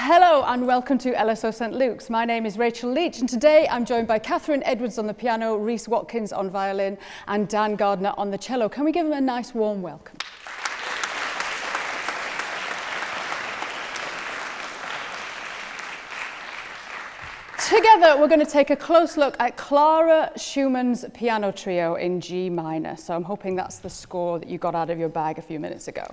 Hello and welcome to LSO St.Luke's. My name is Rachel Leach and today I'm joined by Catherine Edwards on the piano, Rhys Watkins on violin and Dan Gardner on the cello. Can we give them a nice warm welcome? Together we're going to take a close look at Clara Schumann's Piano Trio in G minor. So I'm hoping that's the score that you got out of your bag a few minutes ago.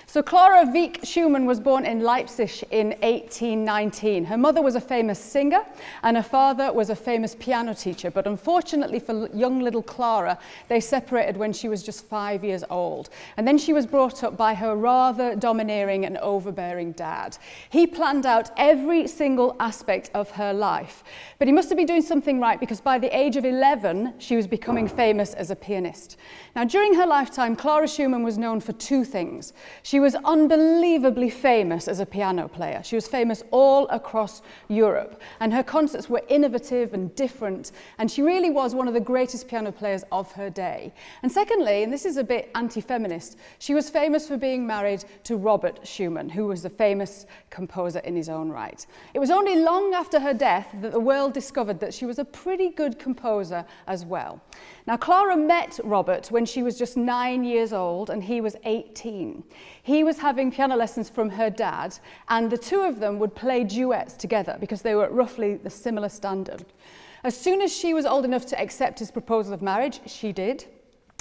So Clara Schumann was born in Leipzig in 1819. Her mother was a famous singer and her father was a famous piano teacher, but unfortunately for young little Clara, they separated when she was just 5 years old. And then she was brought up by her rather domineering and overbearing dad. He planned out every single aspect of her life, but he must have been doing something right because by the age of 11, she was becoming famous as a pianist. Now, during her lifetime, Clara Schumann was known for two things. She was unbelievably famous as a piano player. She was famous all across Europe, and her concerts were innovative and different, and she really was one of the greatest piano players of her day. And secondly, and this is a bit anti-feminist, she was famous for being married to Robert Schumann, who was a famous composer in his own right. It was only long after her death that the world discovered that she was a pretty good composer as well. Now, Clara met Robert when she was just 9 years old and he was 18. He was having piano lessons from her dad, and the two of them would play duets together because they were at roughly the similar standard. As soon as she was old enough to accept his proposal of marriage, she did.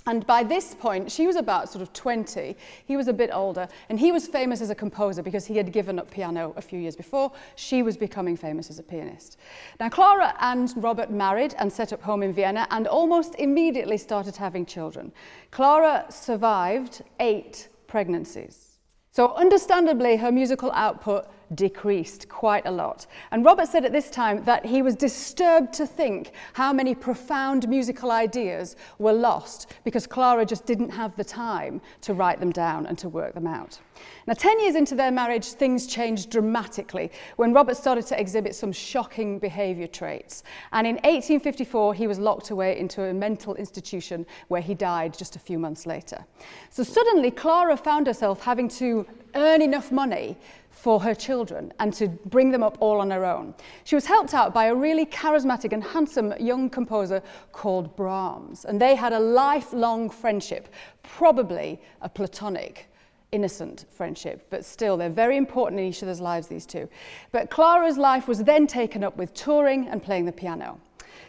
And by this point, she was about sort of 20, he was a bit older, and he was famous as a composer because he had given up piano a few years before. She was becoming famous as a pianist. Now, Clara and Robert married and set up home in Vienna and almost immediately started having children. Clara survived 8 pregnancies. So understandably, her musical output decreased quite a lot. And Robert said at this time that he was disturbed to think how many profound musical ideas were lost because Clara just didn't have the time to write them down and to work them out. Now, 10 years into their marriage, things changed dramatically when Robert started to exhibit some shocking behaviour traits. And in 1854, he was locked away into a mental institution where he died just a few months later. So suddenly, Clara found herself having to earn enough money for her children and to bring them up all on her own. She was helped out by a really charismatic and handsome young composer called Brahms, and they had a lifelong friendship, probably a platonic, innocent friendship, but still they're very important in each other's lives, these two. But Clara's life was then taken up with touring and playing the piano.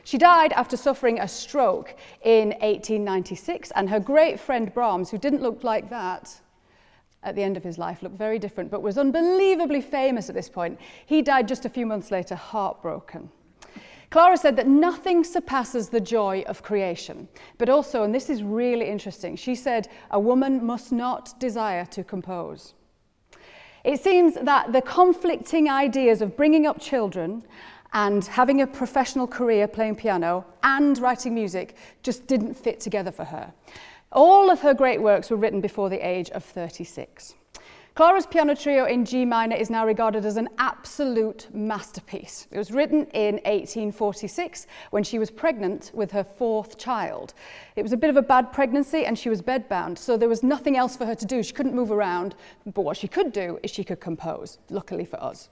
She died after suffering a stroke in 1896, and her great friend Brahms, who didn't look like that at the end of his life, looked very different, but was unbelievably famous at this point. He died just a few months later, heartbroken. Clara said that nothing surpasses the joy of creation, but also, and this is really interesting, she said a woman must not desire to compose. It seems that the conflicting ideas of bringing up children and having a professional career playing piano and writing music just didn't fit together for her. All of her great works were written before the age of 36. Clara's Piano Trio in G minor is now regarded as an absolute masterpiece. It was written in 1846 when she was pregnant with her 4th child. It was a bit of a bad pregnancy and she was bedbound, so there was nothing else for her to do. She couldn't move around, but what she could do is she could compose, luckily for us.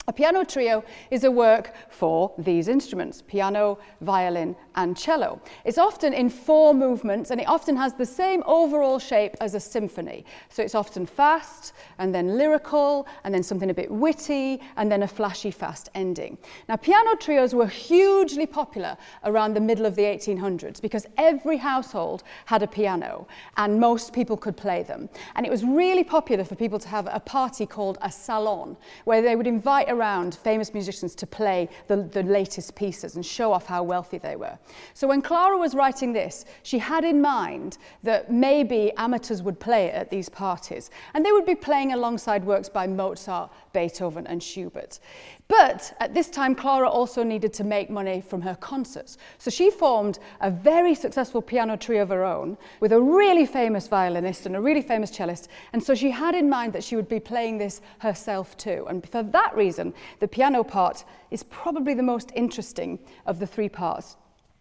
A piano trio is a work for these instruments, piano, violin, and cello. It's often in 4 movements, and it often has the same overall shape as a symphony. So it's often fast, and then lyrical, and then something a bit witty, and then a flashy fast ending. Now, piano trios were hugely popular around the middle of the 1800s because every household had a piano, and most people could play them. And it was really popular for people to have a party called a salon, where they would invite around famous musicians to play the latest pieces and show off how wealthy they were. So when Clara was writing this, she had in mind that maybe amateurs would play it at these parties, and they would be playing alongside works by Mozart, Beethoven, and Schubert. But at this time, Clara also needed to make money from her concerts. So she formed a very successful piano trio of her own with a really famous violinist and a really famous cellist. And so she had in mind that she would be playing this herself too. And for that reason, the piano part is probably the most interesting of the 3 parts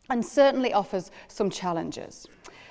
and certainly offers some challenges.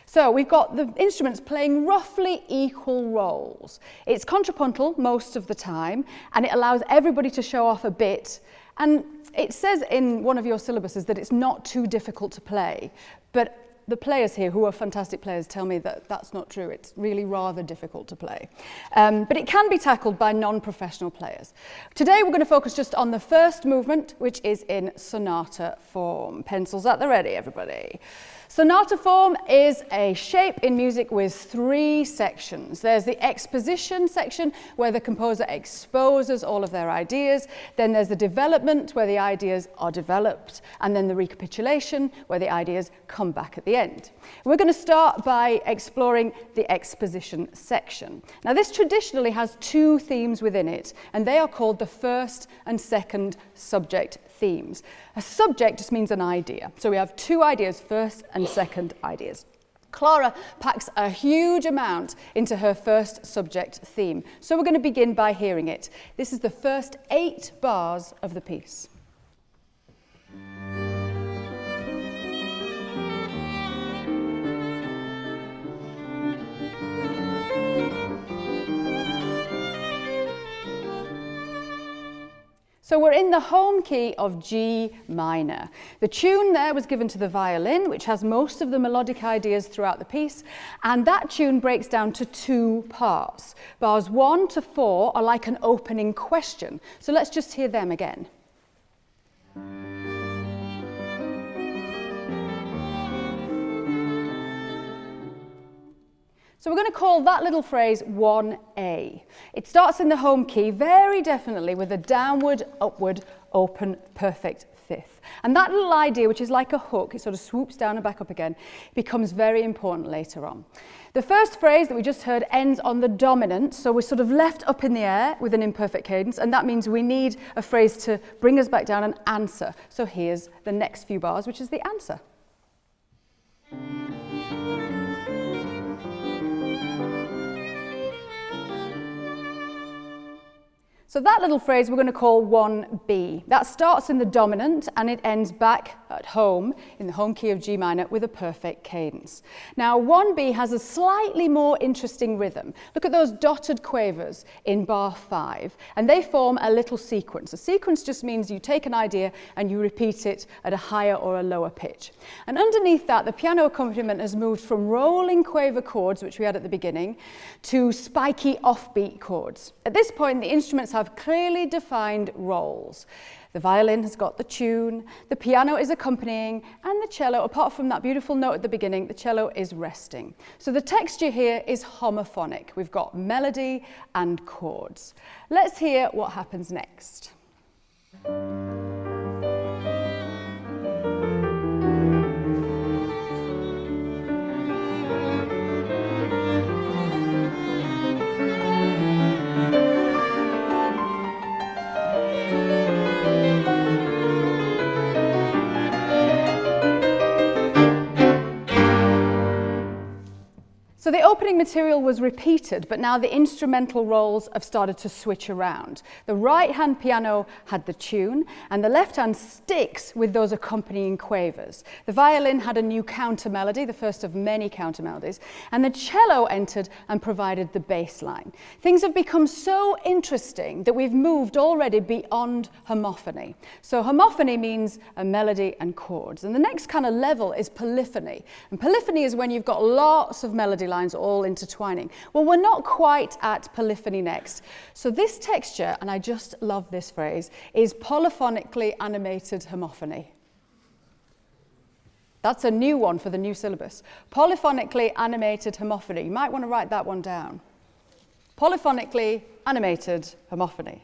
So we've got the instruments playing roughly equal roles. It's contrapuntal most of the time, and it allows everybody to show off a bit. And it says in one of your syllabuses that it's not too difficult to play, but the players here, who are fantastic players, tell me that that's not true. It's really rather difficult to play. But it can be tackled by non-professional players. Today we're going to focus just on the first movement, which is in sonata form. Pencils at the ready, everybody. Sonata form is a shape in music with 3 sections. There's the exposition section, where the composer exposes all of their ideas. Then there's the development, where the ideas are developed. And then the recapitulation, where the ideas come back at the end. We're going to start by exploring the exposition section. Now, this traditionally has 2 themes within it, and they are called the first and second subject themes. A subject just means an idea. So we have 2 ideas, first and second ideas. Clara packs a huge amount into her first subject theme. So we're going to begin by hearing it. This is the first 8 bars of the piece. So we're in the home key of G minor. The tune there was given to the violin, which has most of the melodic ideas throughout the piece, and that tune breaks down to 2 parts. Bars 1 to 4 are like an opening question. So let's just hear them again. So we're going to call that little phrase 1A. It starts in the home key very definitely with a downward, upward, open, perfect fifth. And that little idea, which is like a hook, it sort of swoops down and back up again, becomes very important later on. The first phrase that we just heard ends on the dominant, so we're sort of left up in the air with an imperfect cadence, and that means we need a phrase to bring us back down and answer. So here's the next few bars, which is the answer. So that little phrase we're going to call 1B. That starts in the dominant and it ends back at home in the home key of G minor with a perfect cadence. Now 1B has a slightly more interesting rhythm. Look at those dotted quavers in bar 5 and they form a little sequence. A sequence just means you take an idea and you repeat it at a higher or a lower pitch. And underneath that the piano accompaniment has moved from rolling quaver chords, which we had at the beginning, to spiky offbeat chords. At this point the instruments have clearly defined roles. The violin has got the tune, the piano is accompanying, and the cello, apart from that beautiful note at the beginning, the cello is resting. So the texture here is homophonic. We've got melody and chords. Let's hear what happens next. So the opening material was repeated, but now the instrumental roles have started to switch around. The right-hand piano had the tune, and the left hand sticks with those accompanying quavers. The violin had a new counter melody, the first of many counter melodies, and the cello entered and provided the bass line. Things have become so interesting that we've moved already beyond homophony. So homophony means a melody and chords, and the next kind of level is polyphony. And polyphony is when you've got lots of melody lines all intertwining. Well, we're not quite at polyphony next. So this texture, and I just love this phrase, is polyphonically animated homophony. That's a new one for the new syllabus. Polyphonically animated homophony. You might want to write that one down. Polyphonically animated homophony.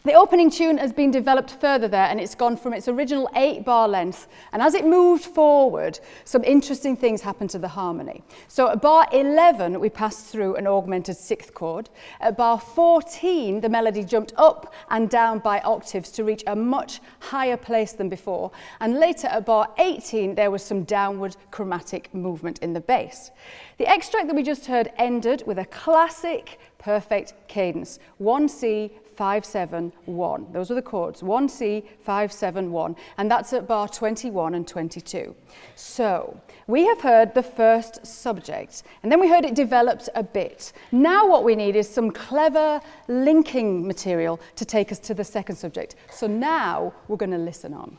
The opening tune has been developed further there, and it's gone from its original 8-bar length, and as it moved forward, some interesting things happened to the harmony. So at bar 11, we passed through an augmented 6th chord. At bar 14, the melody jumped up and down by octaves to reach a much higher place than before, and later at bar 18, there was some downward chromatic movement in the bass. The extract that we just heard ended with a classic perfect cadence, 1C, 5, 7, 1. Those are the chords, 1C, 5, 7, 1, and that's at bar 21 and 22. So we have heard the first subject, and then we heard it developed a bit. Now what we need is some clever linking material to take us to the second subject. So now we're going to listen on.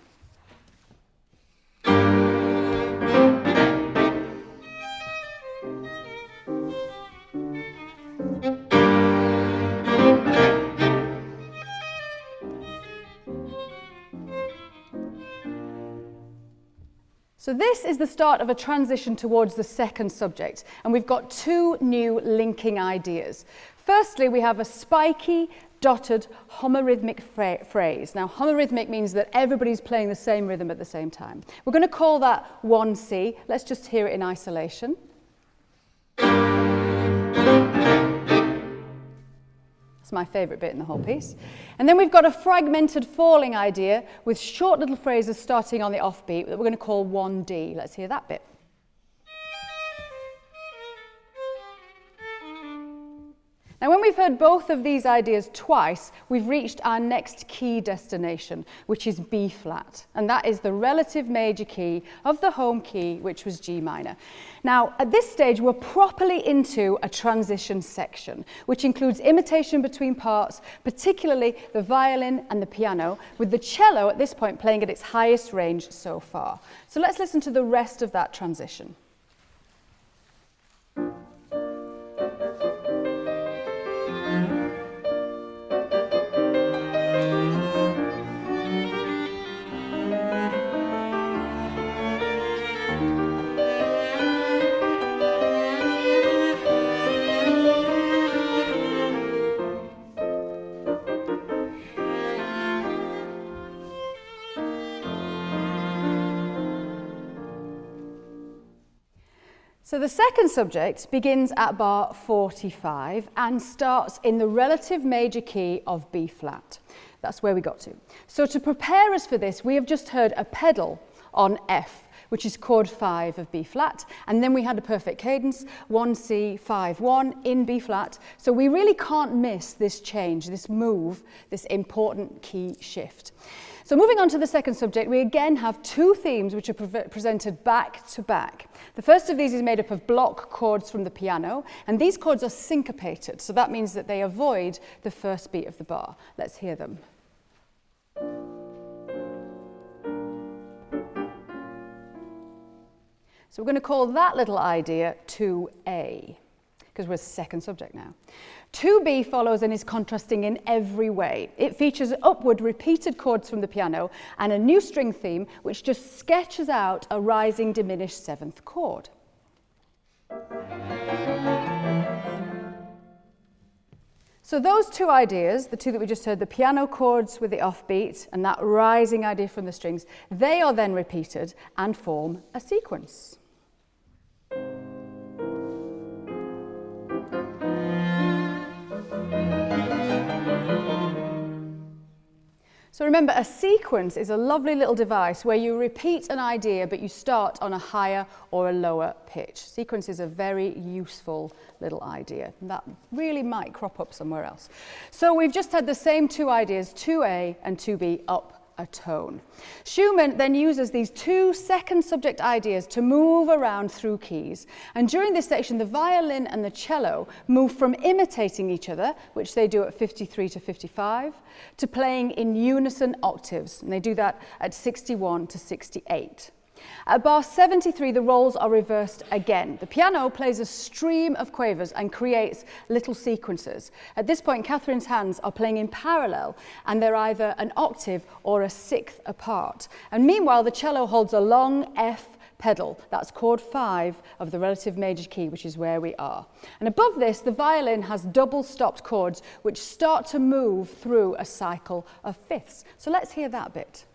So this is the start of a transition towards the second subject, and we've got two new linking ideas. Firstly, we have a spiky, dotted, homorhythmic phrase. Now, homorhythmic means that everybody's playing the same rhythm at the same time. We're going to call that 1C. Let's just hear it in isolation. It's my favourite bit in the whole piece. And then we've got a fragmented falling idea with short little phrases starting on the offbeat that we're going to call 1D. Let's hear that bit. Now, when we've heard both of these ideas twice, we've reached our next key destination, which is B flat, and that is the relative major key of the home key, which was G minor. Now, at this stage, we're properly into a transition section, which includes imitation between parts, particularly the violin and the piano, with the cello at this point playing at its highest range so far. So let's listen to the rest of that transition. So the second subject begins at bar 45 and starts in the relative major key of B flat. That's where we got to. So to prepare us for this, we have just heard a pedal on F, which is chord 5 of B flat, and then we had a perfect cadence, 1C, 5, 1 in B flat. So we really can't miss this change, this move, this important key shift. So moving on to the second subject, we again have two themes which are presented back to back. The first of these is made up of block chords from the piano, and these chords are syncopated, so that means that they avoid the first beat of the bar. Let's hear them. So we're going to call that little idea 2A, because we're second subject now. 2B follows and is contrasting in every way. It features upward repeated chords from the piano and a new string theme which just sketches out a rising diminished seventh chord. So those two ideas, the two that we just heard, the piano chords with the offbeat and that rising idea from the strings, they are then repeated and form a sequence. So remember, a sequence is a lovely little device where you repeat an idea but you start on a higher or a lower pitch. Sequence is a very useful little idea. That really might crop up somewhere else. So we've just had the same two ideas, 2A and 2B, up a tone. Schumann then uses these two second subject ideas to move around through keys. And during this section, the violin and the cello move from imitating each other, which they do at 53 to 55, to playing in unison octaves. And they do that at 61 to 68. At bar 73, the roles are reversed again. The piano plays a stream of quavers and creates little sequences. At this point, Catherine's hands are playing in parallel, and they're either an octave or a sixth apart. And meanwhile, the cello holds a long F pedal. That's chord 5 of the relative major key, which is where we are. And above this, the violin has double stopped chords, which start to move through a cycle of fifths. So let's hear that bit.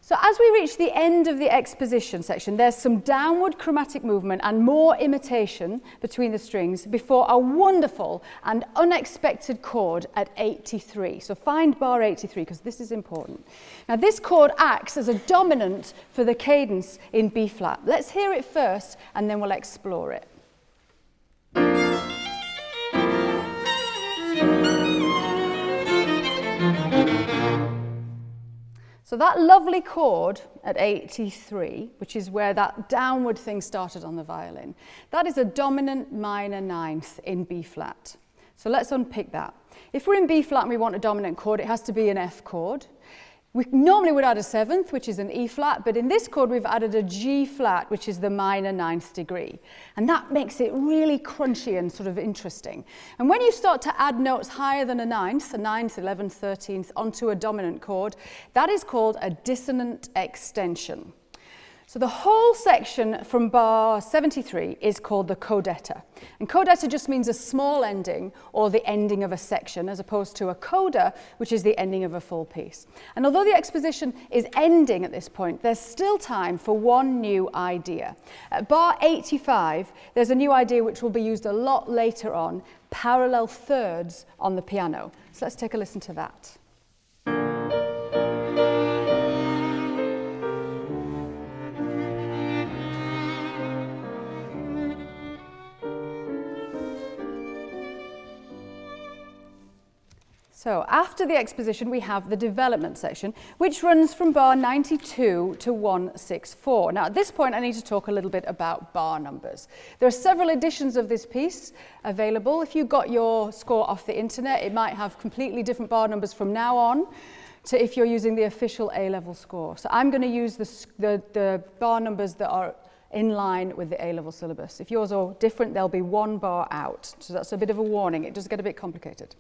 So as we reach the end of the exposition section, there's some downward chromatic movement and more imitation between the strings before a wonderful and unexpected chord at 83. So find bar 83 because this is important. Now this chord acts as a dominant for the cadence in B flat. Let's hear it first and then we'll explore it. So that lovely chord at 83, which is where that downward thing started on the violin, that is a dominant minor ninth in B flat. So let's unpick that. If we're in B flat and we want a dominant chord, it has to be an F chord. We normally would add a seventh, which is an E flat, but in this chord we've added a G flat, which is the minor ninth degree. And that makes it really crunchy and sort of interesting. And when you start to add notes higher than a ninth, 11th, 13th, onto a dominant chord, that is called a dissonant extension. So the whole section from bar 73 is called the codetta. And codetta just means a small ending or the ending of a section as opposed to a coda, which is the ending of a full piece. And although the exposition is ending at this point, there's still time for one new idea. At bar 85, there's a new idea which will be used a lot later on, parallel thirds on the piano. So let's take a listen to that. So after the exposition, we have the development section, which runs from bar 92 to 164. Now, at this point, I need to talk a little bit about bar numbers. There are several editions of this piece available. If you got your score off the internet, it might have completely different bar numbers from now on to if you're using the official A-level score. So I'm going to use the bar numbers that are in line with the A-level syllabus. If yours are different, there'll be one bar out. So that's a bit of a warning. It does get a bit complicated.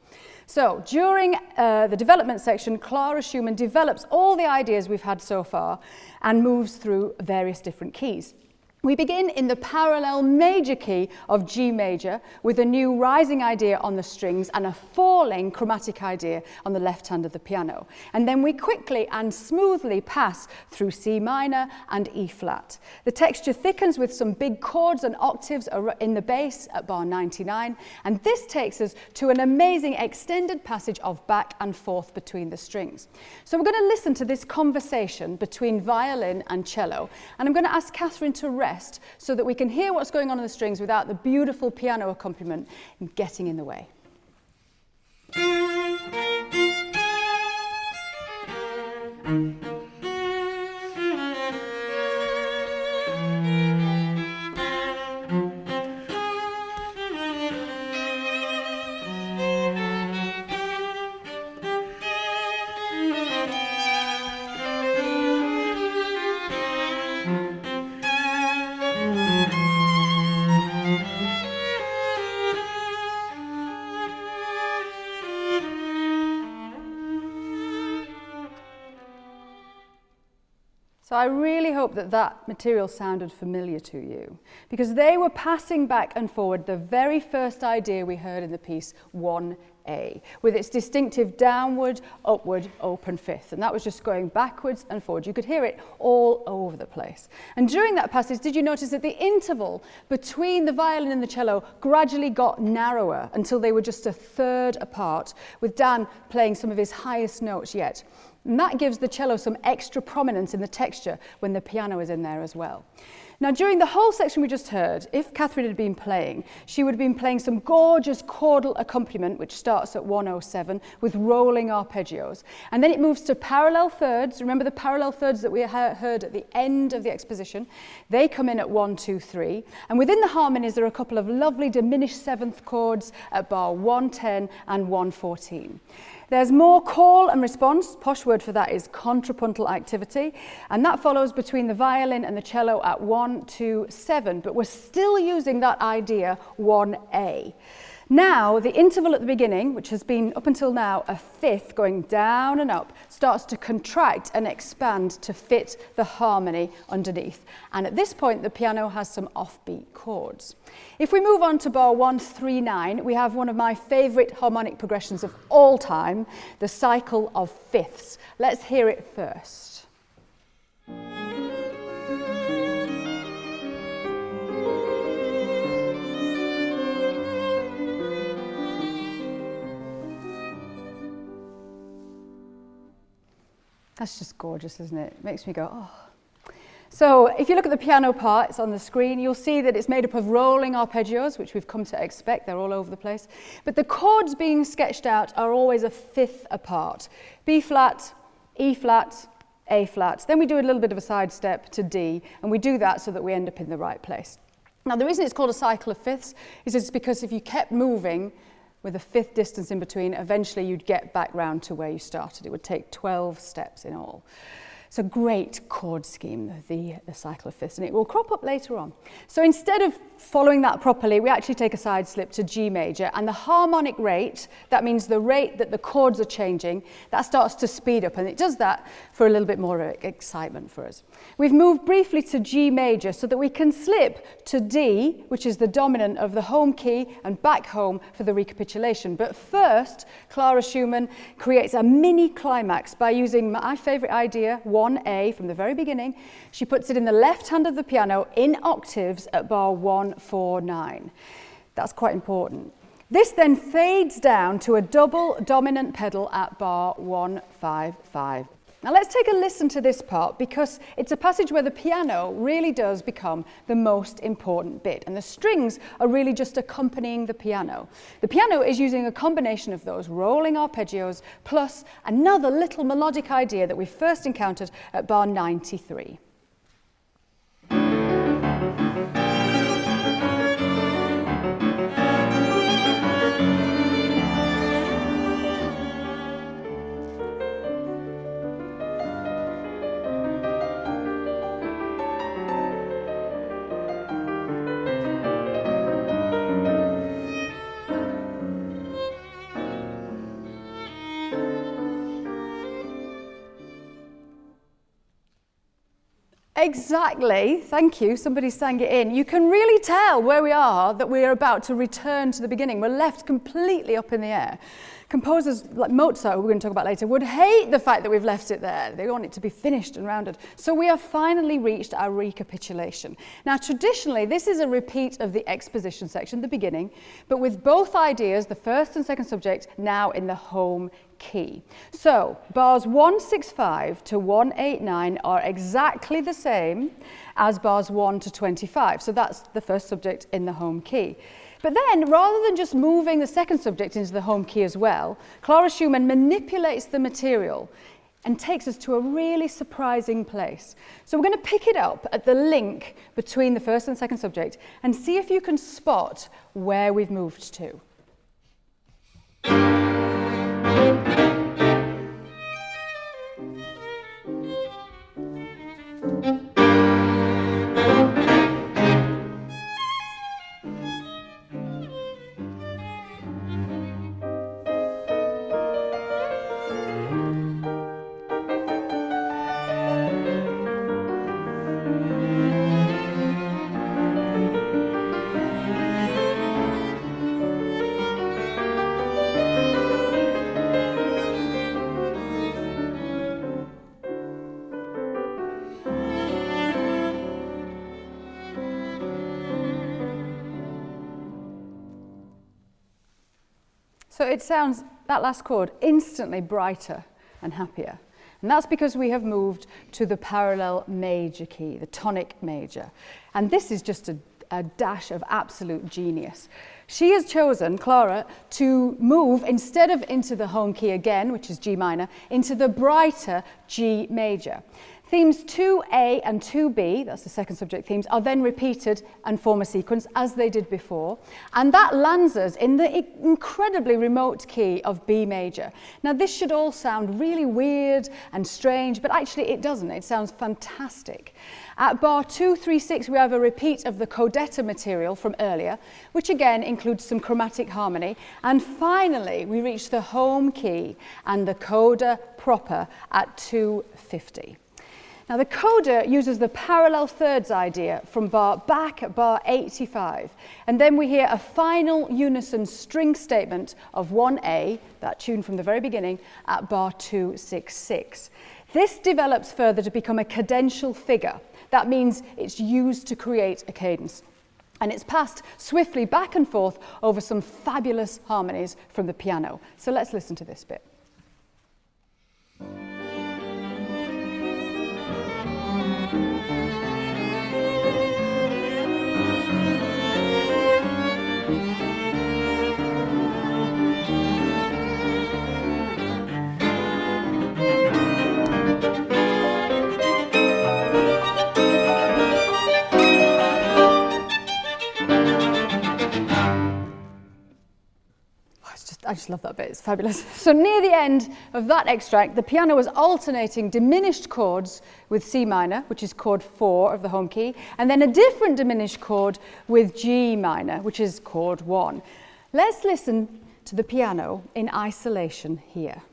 So during the development section, Clara Schumann develops all the ideas we've had so far and moves through various different keys. We begin in the parallel major key of G major with a new rising idea on the strings and a falling chromatic idea on the left hand of the piano. And then we quickly and smoothly pass through C minor and E flat. The texture thickens with some big chords and octaves in the bass at bar 99. And this takes us to an amazing extended passage of back and forth between the strings. So we're going to listen to this conversation between violin and cello. And I'm going to ask Catherine to rest so that we can hear what's going on in the strings without the beautiful piano accompaniment getting in the way. So I really hope that that material sounded familiar to you, because they were passing back and forward the very first idea we heard in the piece 1A, with its distinctive downward, upward, open fifth. And that was just going backwards and forward. You could hear it all over the place. And during that passage, did you notice that the interval between the violin and the cello gradually got narrower until they were just a third apart, with Dan playing some of his highest notes yet? And that gives the cello some extra prominence in the texture when the piano is in there as well. Now, during the whole section we just heard, if Catherine had been playing, she would have been playing some gorgeous chordal accompaniment, which starts at 107 with rolling arpeggios. And then it moves to parallel thirds. Remember the parallel thirds that we heard at the end of the exposition? They come in at 1, 2, 3. And within the harmonies, there are a couple of lovely diminished seventh chords at bar 110 and 114. There's more call and response. Posh word for that is contrapuntal activity. And that follows between the violin and the cello at 1, 2, 7. But we're still using that idea 1A. Now, the interval at the beginning, which has been up until now a fifth going down and up, starts to contract and expand to fit the harmony underneath. And at this point, the piano has some offbeat chords. If we move on to bar 139, we have one of my favorite harmonic progressions of all time, the cycle of fifths. Let's hear it first. That's just gorgeous, isn't it? It makes me go, oh. So if you look at the piano part, it's on the screen, you'll see that it's made up of rolling arpeggios, which we've come to expect. They're all over the place. But the chords being sketched out are always a fifth apart. B flat, E flat, A flat. Then we do a little bit of a sidestep to D, and we do that so that we end up in the right place. Now, the reason it's called a cycle of fifths is it's because if you kept moving with a fifth distance in between, eventually you'd get back round to where you started. It would take 12 steps in all. It's a great chord scheme, the cycle of fifths, and it will crop up later on. So instead of following that properly, we actually take a side slip to G major, and the harmonic rate, that means the rate that the chords are changing, that starts to speed up, and it does that for a little bit more excitement for us. We've moved briefly to G major so that we can slip to D, which is the dominant of the home key, and back home for the recapitulation. But first, Clara Schumann creates a mini climax by using my favorite idea, 1A from the very beginning. She puts it in the left hand of the piano in octaves at bar 149. That's quite important. This then fades down to a double dominant pedal at bar 155. Now let's take a listen to this part, because it's a passage where the piano really does become the most important bit, and the strings are really just accompanying the piano. The piano is using a combination of those rolling arpeggios plus another little melodic idea that we first encountered at bar 93. Exactly, thank you, somebody sang it in. You can really tell where we are that we are about to return to the beginning. We're left completely up in the air. Composers like Mozart, who we're going to talk about later, would hate the fact that we've left it there. They want it to be finished and rounded. So we have finally reached our recapitulation. Now, traditionally, this is a repeat of the exposition section, the beginning, but with both ideas, the first and second subject, now in the home key. So bars 165 to 189 are exactly the same as bars 1 to 25. So that's the first subject in the home key. But then, rather than just moving the second subject into the home key as well, Clara Schumann manipulates the material and takes us to a really surprising place. So we're going to pick it up at the link between the first and second subject and see if you can spot where we've moved to. So it sounds, that last chord, instantly brighter and happier. And that's because we have moved to the parallel major key, the tonic major. And this is just a dash of absolute genius. She has chosen, Clara, to move, instead of into the home key again, which is G minor, into the brighter G major. Themes 2A and 2B, that's the second subject themes, are then repeated and form a sequence as they did before. And that lands us in the incredibly remote key of B major. Now this should all sound really weird and strange, but actually it doesn't. It sounds fantastic. At bar 236, we have a repeat of the codetta material from earlier, which again includes some chromatic harmony. And finally, we reach the home key and the coda proper at 250. Now the coda uses the parallel thirds idea from back at bar 85, and then we hear a final unison string statement of 1A, that tune from the very beginning, at bar 266. This develops further to become a cadential figure. That means it's used to create a cadence. And it's passed swiftly back and forth over some fabulous harmonies from the piano. So let's listen to this bit. I just love that bit, it's fabulous. So near the end of that extract, the piano was alternating diminished chords with C minor, which is chord 4 of the home key, and then a different diminished chord with G minor, which is chord 1. Let's listen to the piano in isolation here.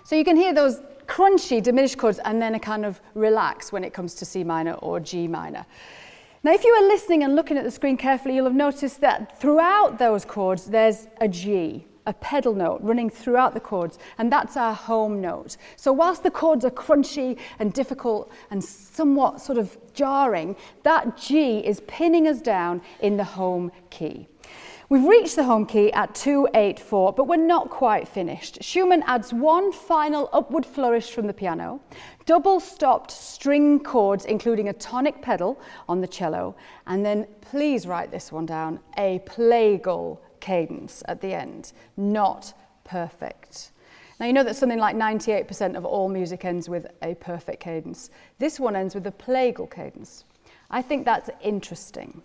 So you can hear those crunchy diminished chords and then a kind of relax when it comes to C minor or G minor. Now, if you were listening and looking at the screen carefully, you'll have noticed that throughout those chords, there's a G, a pedal note running throughout the chords, and that's our home note. So whilst the chords are crunchy and difficult and somewhat sort of jarring, that G is pinning us down in the home key. We've reached the home key at 2-8-4, but we're not quite finished. Schumann adds one final upward flourish from the piano, double-stopped string chords, including a tonic pedal on the cello, and then, please write this one down, a plagal cadence at the end, not perfect. Now, you know that something like 98% of all music ends with a perfect cadence. This one ends with a plagal cadence. I think that's interesting.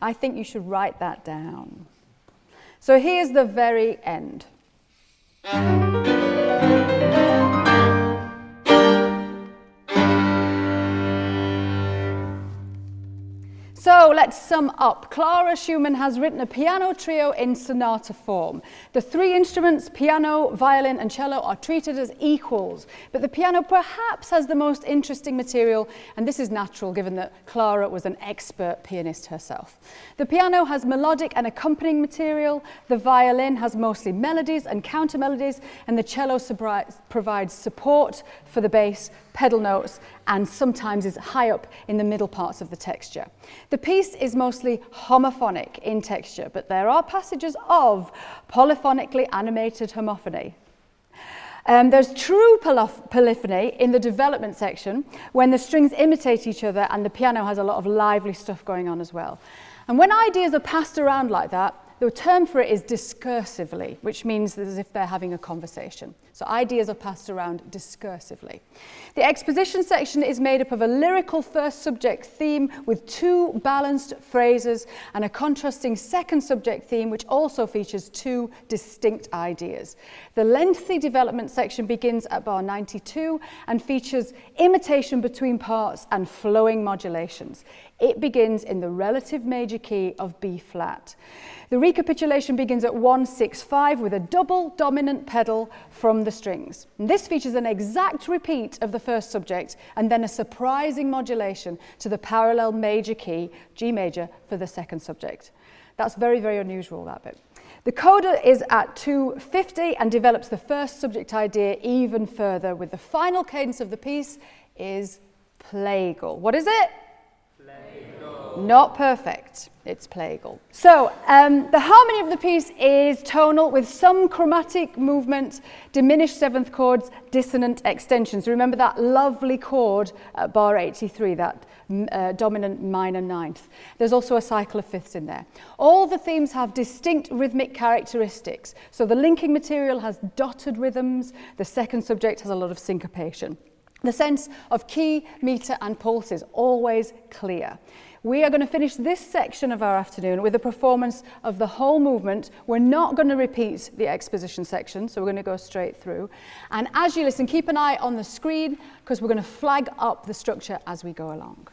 I think you should write that down. So here's the very end. So let's sum up. Clara Schumann has written a piano trio in sonata form. The three instruments, piano, violin and cello, are treated as equals, but the piano perhaps has the most interesting material, and this is natural given that Clara was an expert pianist herself. The piano has melodic and accompanying material, the violin has mostly melodies and counter melodies, and the cello provides support for the bass, pedal notes, and sometimes is high up in the middle parts of the texture. The piece is mostly homophonic in texture, but there are passages of polyphonically animated homophony. There's true polyphony in the development section when the strings imitate each other and the piano has a lot of lively stuff going on as well. And when ideas are passed around like that, the term for it is discursively, which means as if they're having a conversation. So ideas are passed around discursively. The exposition section is made up of a lyrical first subject theme with two balanced phrases and a contrasting second subject theme, which also features two distinct ideas. The lengthy development section begins at bar 92 and features imitation between parts and flowing modulations. It begins in the relative major key of B flat. The recapitulation begins at 1-6-5 with a double dominant pedal from the strings. And this features an exact repeat of the first subject and then a surprising modulation to the parallel major key, G major, for the second subject. That's very, very unusual, that bit. The coda is at 2:50 and develops the first subject idea even further, with the final cadence of the piece is plagal. What is it? Plagal. Not perfect. It's plagal. So the harmony of the piece is tonal with some chromatic movement, diminished seventh chords, dissonant extensions. Remember that lovely chord at bar 83, that dominant minor ninth. There's also a cycle of fifths in there. All the themes have distinct rhythmic characteristics. So the linking material has dotted rhythms. The second subject has a lot of syncopation. The sense of key, meter and pulse is always clear. We are going to finish this section of our afternoon with a performance of the whole movement. We're not going to repeat the exposition section, so we're going to go straight through. And as you listen, keep an eye on the screen because we're going to flag up the structure as we go along.